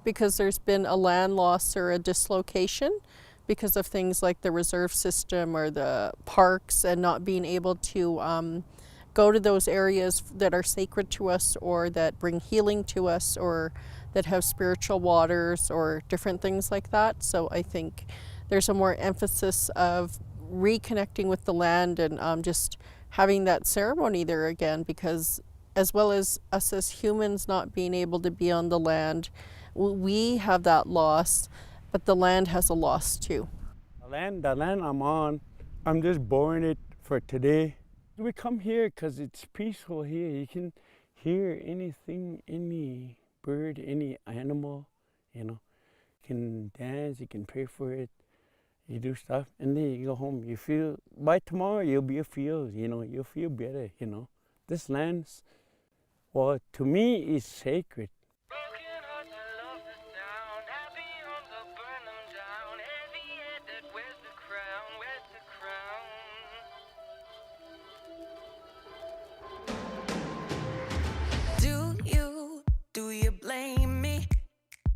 because there's been a land loss or a dislocation because of things like the reserve system or the parks, and not being able to go to those areas that are sacred to us or that bring healing to us or that have spiritual waters or different things like that. So I think there's a more emphasis of reconnecting with the land and just having that ceremony there again, because as well as us as humans not being able to be on the land, we have that loss, but the land has a loss too. The land I'm on, I'm just borrowing it for today. We come here because it's peaceful here. You can hear anything, any bird, any animal, you can dance, you can pray for it, you do stuff, and then you go home. You feel, by tomorrow you'll be afield, you'll feel better, This land's, well, to me, is sacred. Do you blame me?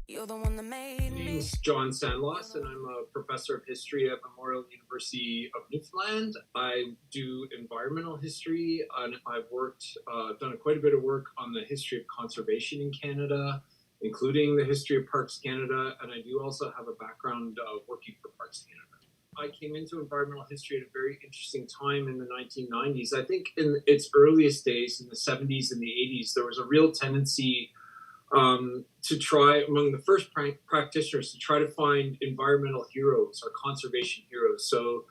You're the one that made me. My name's John Sandlos, and I'm a professor of history at Memorial University of Newfoundland. I do environmental history, and I've done quite a bit of work on the history of conservation in Canada, including the history of Parks Canada, and I do also have a background working for Parks Canada. I came into environmental history at a very interesting time in the 1990s. I think in its earliest days, in the 70s and the 80s, there was a real tendency to try, among the first practitioners, to try to find environmental heroes or conservation heroes. So,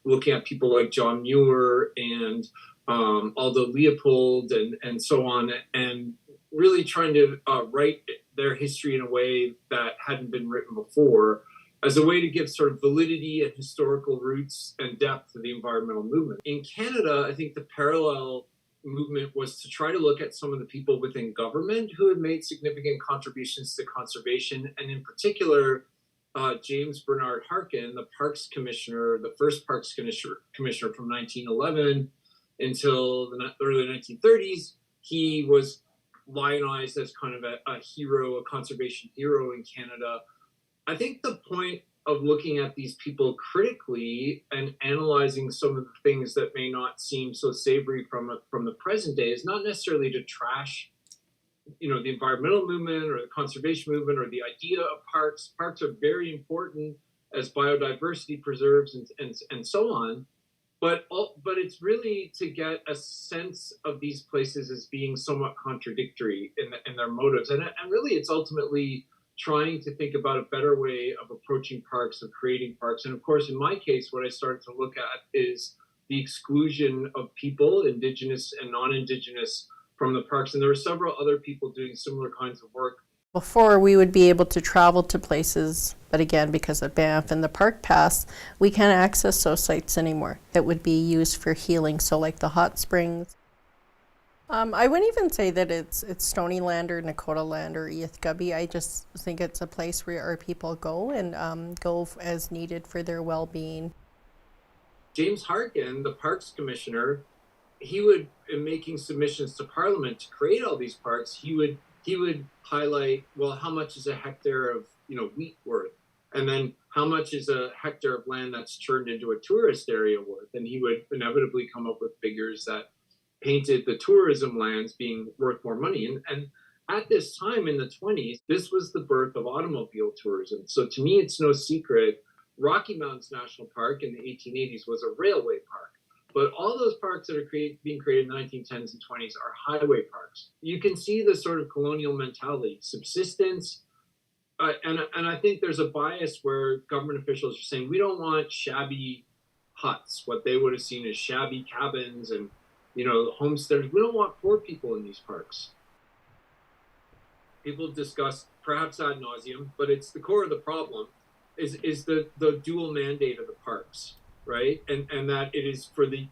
looking at people like John Muir and Aldo Leopold and so on, and really trying to write their history in a way that hadn't been written before, as a way to give sort of validity and historical roots and depth to the environmental movement. In Canada, I think the parallel movement was to try to look at some of the people within government who had made significant contributions to conservation, and in particular, James Bernard Harkin, the Parks Commissioner, the first Parks Commissioner from 1911 until the early 1930s. He was lionized as kind of a hero, a conservation hero in Canada. I think the point of looking at these people critically and analyzing some of the things that may not seem so savory from the present day is not necessarily to trash, the environmental movement or the conservation movement or the idea of parks. Parks are very important as biodiversity preserves and so on. But it's really to get a sense of these places as being somewhat contradictory in their motives. And really, it's ultimately trying to think about a better way of approaching parks, of creating parks. And of course, in my case, what I started to look at is the exclusion of people, Indigenous and non-Indigenous, from the parks. And there were several other people doing similar kinds of work. Before, we would be able to travel to places, but again, because of Banff and the Park Pass, we can't access those sites anymore that would be used for healing. So like the hot springs. I wouldn't even say that it's Stoney land or Nakota land or Eath Gubby. I just think it's a place where our people go and go as needed for their well-being. James Harkin, the Parks Commissioner, he would, in making submissions to Parliament to create all these parks, he would highlight, well, how much is a hectare of wheat worth, and then how much is a hectare of land that's turned into a tourist area worth, and he would inevitably come up with figures that painted the tourism lands being worth more money. And at this time in the 1920s, this was the birth of automobile tourism. So to me, it's no secret, Rocky Mountains National Park in the 1880s was a railway park. But all those parks that are being created in the 1910s and 20s are highway parks. You can see the sort of colonial mentality, subsistence. And I think there's a bias where government officials are saying, we don't want shabby huts, what they would have seen as shabby cabins and homesteaders. We don't want poor people in these parks. People discuss, perhaps ad nauseum, but it's the core of the problem, is the dual mandate of the parks, right? And that it is for the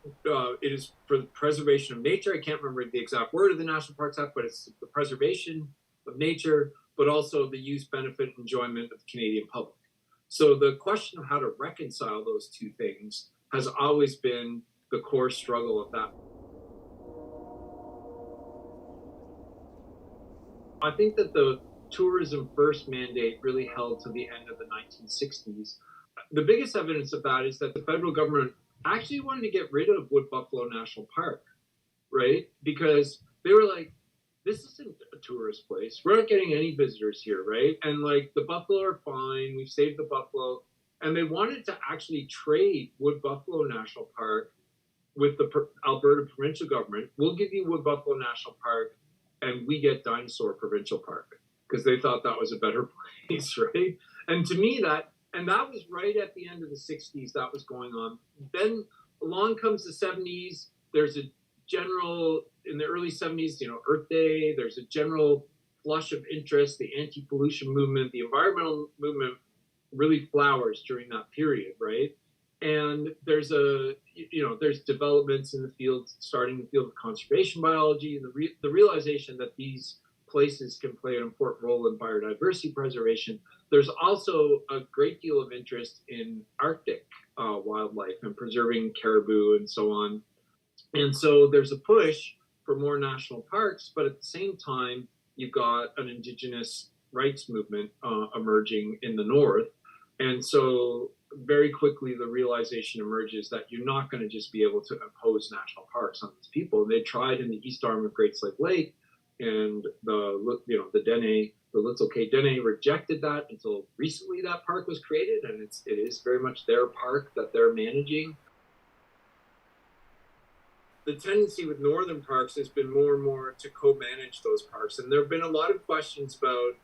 preservation of nature. I can't remember the exact word of the National Parks Act, but it's the preservation of nature, but also the use, benefit, enjoyment of the Canadian public. So the question of how to reconcile those two things has always been the core struggle of that. I think that the tourism first mandate really held to the end of the 1960s. The biggest evidence of that is that the federal government actually wanted to get rid of Wood Buffalo National Park, right? Because they were like, this isn't a tourist place. We're not getting any visitors here, right? And like the buffalo are fine. We've saved the buffalo. And they wanted to actually trade Wood Buffalo National Park with the Alberta provincial government. We'll give you Wood Buffalo National Park and we get Dinosaur Provincial Park, because they thought that was a better place, right? And to me, that was right at the end of the 60s that was going on. Then along comes the 70s. There's a general, in the early 70s, Earth Day, there's a general flush of interest. The anti-pollution movement, the environmental movement really flowers during that period, right? And there's there's developments in the field, starting the field of conservation biology, and the realization that these places can play an important role in biodiversity preservation. There's also a great deal of interest in Arctic wildlife and preserving caribou and so on. And so there's a push for more national parks, but at the same time, you've got an Indigenous rights movement emerging in the north. And so very quickly, the realization emerges that you're not going to just be able to impose national parks on these people. They tried in the east arm of Great Slave Lake, and the Dene, the Little K Dene rejected that until recently that park was created, and it is very much their park that they're managing. The tendency with northern parks has been more and more to co-manage those parks, and there have been a lot of questions about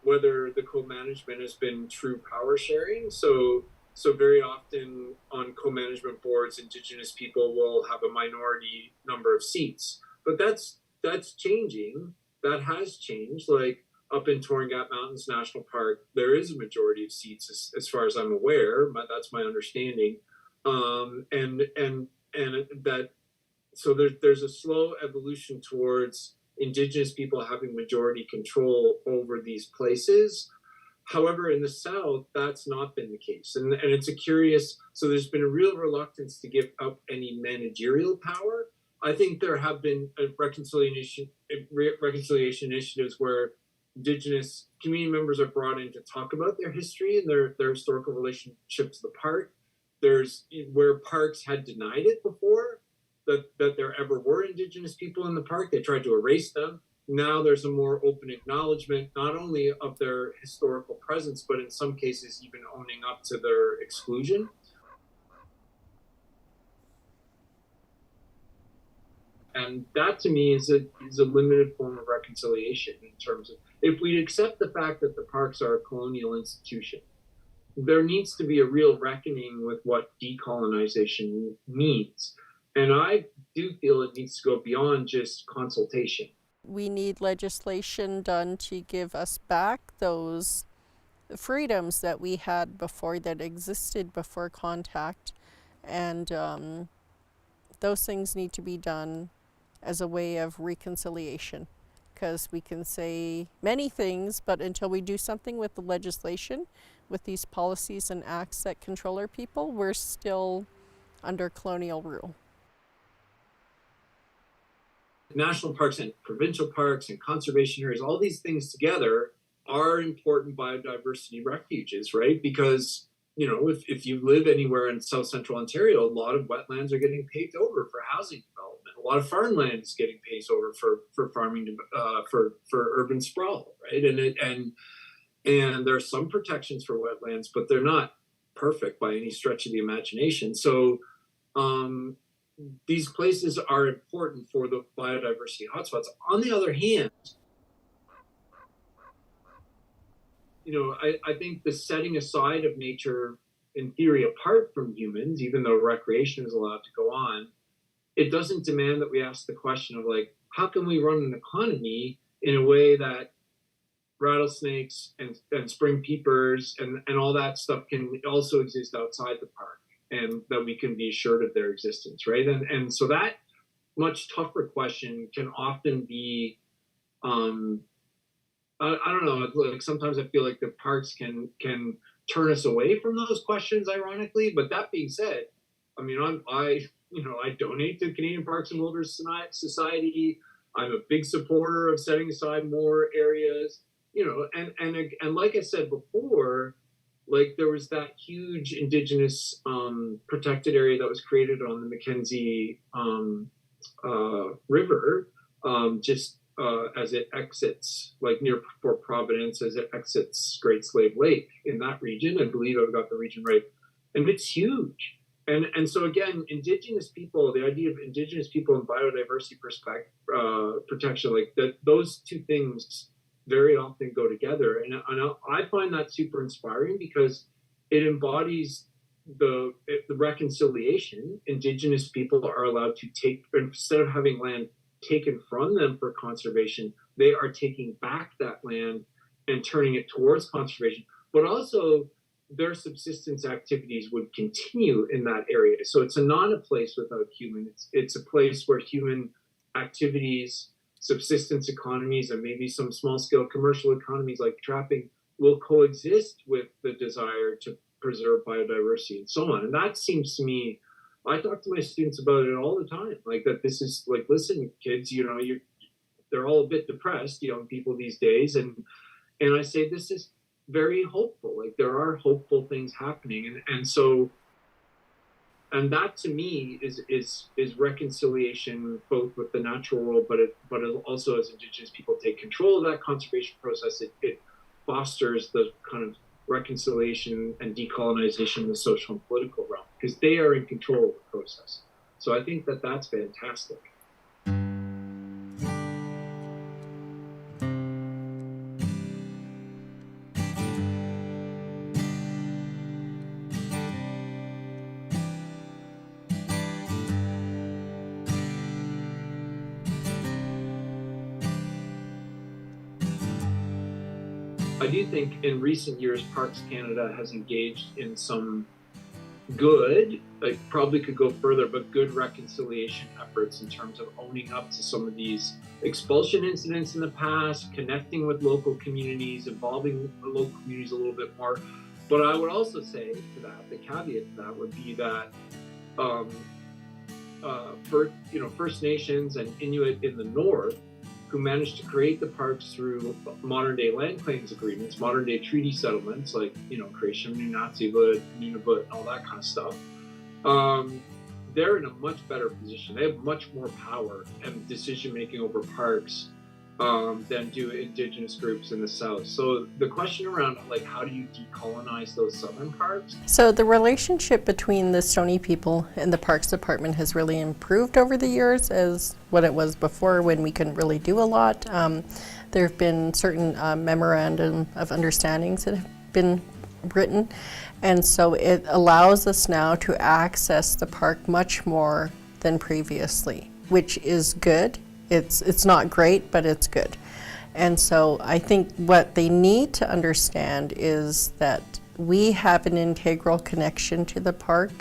whether the co-management has been true power sharing. So very often on co-management boards, Indigenous people will have a minority number of seats, but that's changing. That has changed. Like up in Torngat Mountains National Park, there is a majority of seats, as far as I'm aware. That's my understanding, and that. So there's a slow evolution towards Indigenous people having majority control over these places. However, in the South, that's not been the case. And it's a curious, so there's been a real reluctance to give up any managerial power. I think there have been reconciliation initiatives where Indigenous community members are brought in to talk about their history and their historical relationship to the park. There's where parks had denied it before, that there ever were Indigenous people in the park. They tried to erase them. Now there's a more open acknowledgement, not only of their historical presence, but in some cases even owning up to their exclusion. And that to me is a limited form of reconciliation, in terms of, if we accept the fact that the parks are a colonial institution, there needs to be a real reckoning with what decolonization means. And I do feel it needs to go beyond just consultation. We need legislation done to give us back those freedoms that we had before, that existed before contact. And those things need to be done as a way of reconciliation, because we can say many things, but until we do something with the legislation, with these policies and acts that control our people, we're still under colonial rule. National parks and provincial parks and conservation areas, all these things together are important biodiversity refuges, right? Because, if you live anywhere in South Central Ontario, a lot of wetlands are getting paved over for housing development. A lot of farmland is getting paved over for farming, for urban sprawl, right? And there are some protections for wetlands, but they're not perfect by any stretch of the imagination. So, these places are important for the biodiversity hotspots. On the other hand, I think the setting aside of nature, in theory, apart from humans, even though recreation is allowed to go on, it doesn't demand that we ask the question of, like, how can we run an economy in a way that rattlesnakes and spring peepers and all that stuff can also exist outside the park, and that we can be assured of their existence, right? And so that much tougher question can often be, I don't know, like sometimes I feel like the parks can turn us away from those questions, ironically. But that being said, I mean, I donate to the Canadian Parks and Wilderness Society. I'm a big supporter of setting aside more areas. you know, and like I said before, like there was that huge indigenous protected area that was created on the Mackenzie River, just as it exits, like near Fort Providence, as it exits Great Slave Lake in that region. I believe I've got the region right, and it's huge. And so again, indigenous people, the idea of indigenous people and biodiversity protection, like that, those two things very often go together, and I find that super inspiring because it embodies the reconciliation. Indigenous people are allowed to take, instead of having land taken from them for conservation, they are taking back that land and turning it towards conservation, but also their subsistence activities would continue in that area. So it's not a place without human. It's a place where human activities, subsistence economies, and maybe some small scale commercial economies like trapping will coexist with the desire to preserve biodiversity and so on. And that seems to me, I talk to my students about it all the time, like that this is like, listen, kids, you know, they're all a bit depressed, young people these days. And I say, this is very hopeful. Like there are hopeful things happening. And so, and that to me is reconciliation, both with the natural world, but also as Indigenous people take control of that conservation process, it fosters the kind of reconciliation and decolonization in the social and political realm, because they are in control of the process. So I think that that's fantastic. I do think in recent years, Parks Canada has engaged in some good, like probably could go further, but good reconciliation efforts in terms of owning up to some of these expulsion incidents in the past, connecting with local communities, involving the local communities a little bit more. But I would also say to that, the caveat to that would be that First Nations and Inuit in the North, who managed to create the parks through modern day land claims agreements, modern day treaty settlements, like, you know, creation of Nunatsiavut, Nunavut, and all that kind of stuff, they're in a much better position. They have much more power and decision making over parks than do Indigenous groups in the South. So the question around, like, how do you decolonize those southern parks? So the relationship between the Stoney people and the Parks Department has really improved over the years as what it was before, when we couldn't really do a lot. There have been certain memorandum of understandings that have been written, and so it allows us now to access the park much more than previously, which is good. It's not great, but it's good. And so I think what they need to understand is that we have an integral connection to the park,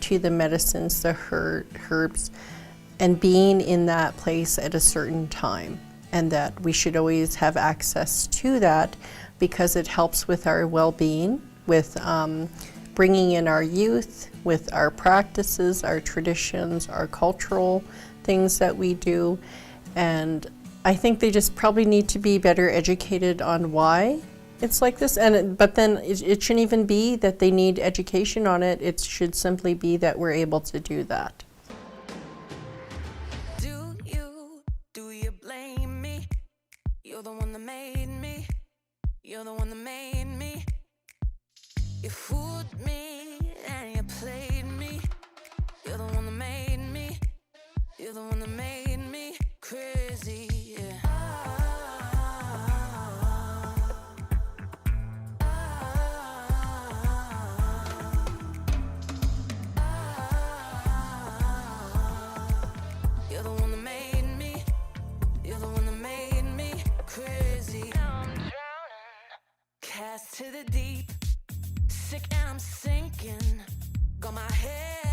to the medicines, the herbs, and being in that place at a certain time, and that we should always have access to that because it helps with our well-being, with bringing in our youth, with our practices, our traditions, our cultural things that we do. And I think they just probably need to be better educated on why it's like this. But then it shouldn't even be that they need education on it. It should simply be that we're able to do that. Do you blame me? You're the one that made me. You're the one that made me. You fooled me and you played me. You're the one that made me. You're the one that made me crazy, yeah. You're the one that made me. You're the one that made me crazy. Now I'm drowning, cast to the deep, sick and I'm sinking. Got my head